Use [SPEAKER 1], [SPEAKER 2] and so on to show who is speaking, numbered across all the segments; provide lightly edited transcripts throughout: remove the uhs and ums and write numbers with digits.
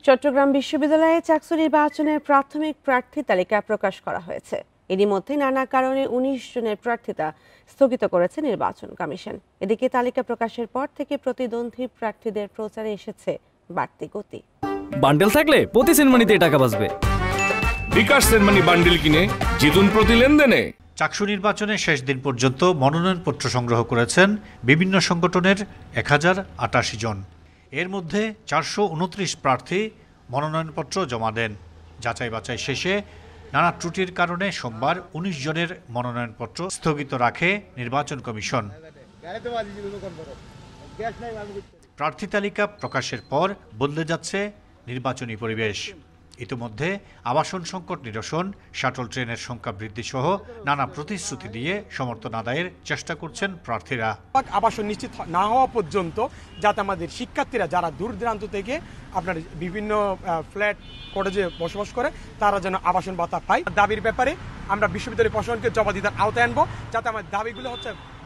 [SPEAKER 1] চট্টগ্রাম বিশ্ববিদ্যালয়ে চাকসু নির্বাচনের প্রাথমিক প্রার্থী তালিকা প্রকাশ করা হয়েছে। এরই মধ্যে নানা কারণে ১৯ জনের প্রার্থিতা স্থগিত করেছে নির্বাচন কমিশন। এদিকে তালিকা প্রকাশের পর থেকে প্রতিদ্বন্দ্বী প্রার্থীদের প্রচারে এসেছে বাড়তি গতি।
[SPEAKER 2] বান্ডেল থাকলে প্রতি সেনমানিতে টাকা বাঁচবে।
[SPEAKER 3] বিকাশ সেনমানি বান্ডেল কিনে জিতুন প্রতি লেনদেনে।
[SPEAKER 4] চাকসু নির্বাচনের শেষ দিন পর্যন্ত মনোনয়নপত্র সংগ্রহ করেছেন বিভিন্ন সংগঠনের ১০৮৮ জন। এর মধ্যে ৪২৯ প্রার্থী মনোনয়নপত্র জমা দেন। যাচাই বাছাই শেষে নানা ত্রুটির কারণে সোমবার ১৯ জনের মনোনয়নপত্র স্থগিত রাখে নির্বাচন কমিশন। প্রার্থী তালিকা প্রকাশের পর বদলে যাচ্ছে নির্বাচনী পরিবেশ। ইতিমধ্যে আবাসন সংকট নিরসন, শাটল ট্রেনের সংখ্যা বৃদ্ধি সহ নানা প্রতিশ্রুতি দিয়ে সমর্থন আদায়ের চেষ্টা করছেন প্রার্থীরা।
[SPEAKER 5] আবাসন নিশ্চিত না হওয়া পর্যন্ত যাতে আমাদের শিক্ষার্থীরা যারা দূর দূরান্ত থেকে আপনার বিভিন্ন ফ্ল্যাট কটেজে বসবাস করে তারা যেন আবাসন ভাতা পায়। দাবির ব্যাপারে আমরা বিশ্ববিদ্যালয় প্রশাসনকে জবাবদিহিতার আওতায় আনবো, যাতে আমার দাবিগুলো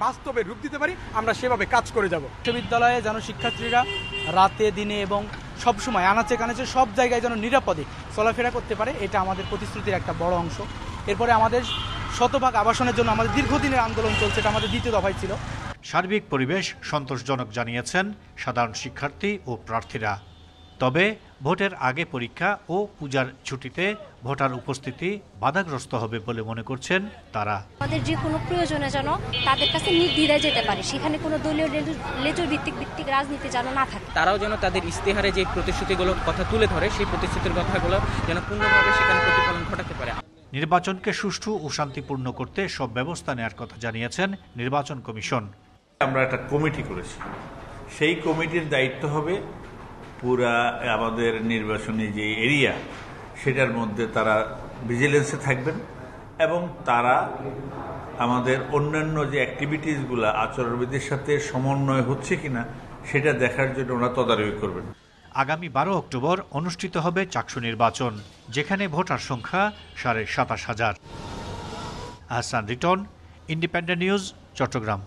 [SPEAKER 5] বাস্তবে রূপ দিতে পারি, আমরা সেভাবে কাজ করে যাব।
[SPEAKER 6] বিশ্ববিদ্যালয়ে যেন শিক্ষার্থীরা রাতে দিনে এবং সবসময় আনাচে কানাচে সব জায়গায় যেন নিরাপদে চলাফেরা করতে পারে, এটা আমাদের প্রতিশ্রুতির একটা বড় অংশ। এরপরে আমাদের শতভাগ আবাসনের জন্য আমাদের দীর্ঘদিনের আন্দোলন চলছে, এটা আমাদের দ্বিতীয় দফায় ছিল।
[SPEAKER 4] সার্বিক পরিবেশ সন্তোষজনক জানিয়েছেন সাধারণ শিক্ষার্থী ও প্রার্থীরা। তবে ভোটের আগে পরীক্ষা ও পূজার ছুটিতে ভোটার উপস্থিতি বাধাগ্রস্ত হবে বলে মনে করছেন তারা।
[SPEAKER 7] আমাদের যে কোনো প্রয়োজনে যেন তাদের কাছে নির্দ্বিধায় যেতে পারে, সেখানে কোনো দলীয় লেজুর ভিত্তিক রাজনীতি যেন না থাকে।
[SPEAKER 8] তারাও যেন তাদের ইশতেহারে যে প্রতিশ্রুতিগুলো কথা তুলে ধরে সেই প্রতিশ্রুতির কথাগুলো যেন পূর্ণভাবে সেখানে প্রতিফলন ঘটাতে পারে।
[SPEAKER 4] নির্বাচনকে সুষ্ঠু ও শান্তিপূর্ণ করতে সব ব্যবস্থা নেওয়ার কথা জানিয়েছেন নির্বাচন কমিশন।
[SPEAKER 9] আমরা একটা কমিটি করেছি, সেই কমিটির দায়িত্ব হবে পুরা আমাদের নির্বাচনী যে এরিয়া সেটার মধ্যে তারা ভিজিলেন্সে থাকবেন এবং তারা আমাদের অন্যান্য যে অ্যাক্টিভিটিসগুলো আচরণবিধির সাথে সমন্বয় হচ্ছে কিনা সেটা দেখার জন্য ওরা তদারকি করবেন।
[SPEAKER 4] আগামী ১২ অক্টোবর অনুষ্ঠিত হবে চাকসু নির্বাচন, যেখানে ভোটার সংখ্যা ২৭,৫০০। Ahsan Riton, Independent News, Chittagong.